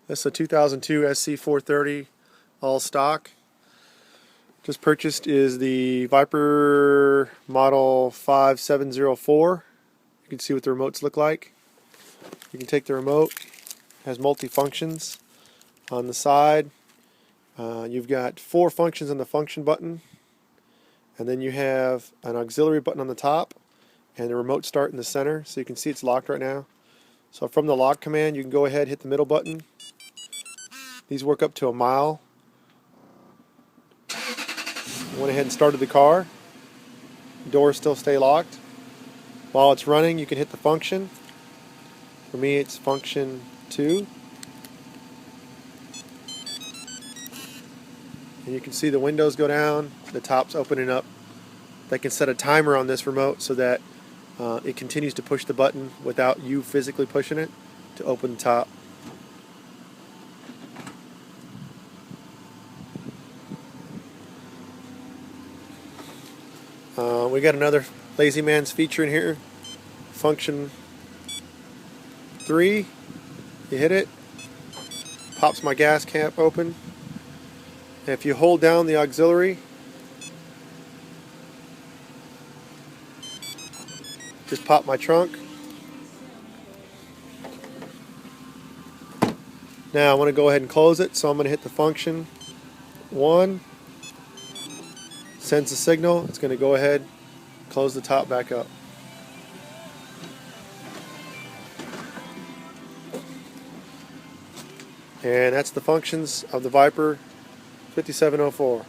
This is a 2002 SC430 all stock. Just purchased is the Viper model 5704. You can see what the remotes look like. You can take the remote. It has multi-functions on the side. You've got 4 functions on the function button, and then you have an auxiliary button on the top and the remote start in the center, so you can see it's locked right now. So from the lock command you can go ahead, hit the middle button. These work up to a mile. Went ahead and started the car. Doors still stay locked. While it's running, you can hit the function. For me, it's function 2. And you can see the windows go down, the top's opening up. They can set a timer on this remote so that it continues to push the button without you physically pushing it to open the top. We got another Lazy Man's feature in here. Function 3. You hit it, pops my gas cap open. And if you hold down the auxiliary, just pop my trunk. Now I want to go ahead and close it, so I'm going to hit the function 1. Sends a signal. It's going to go ahead, close the top back up. And that's the functions of the Viper 5704.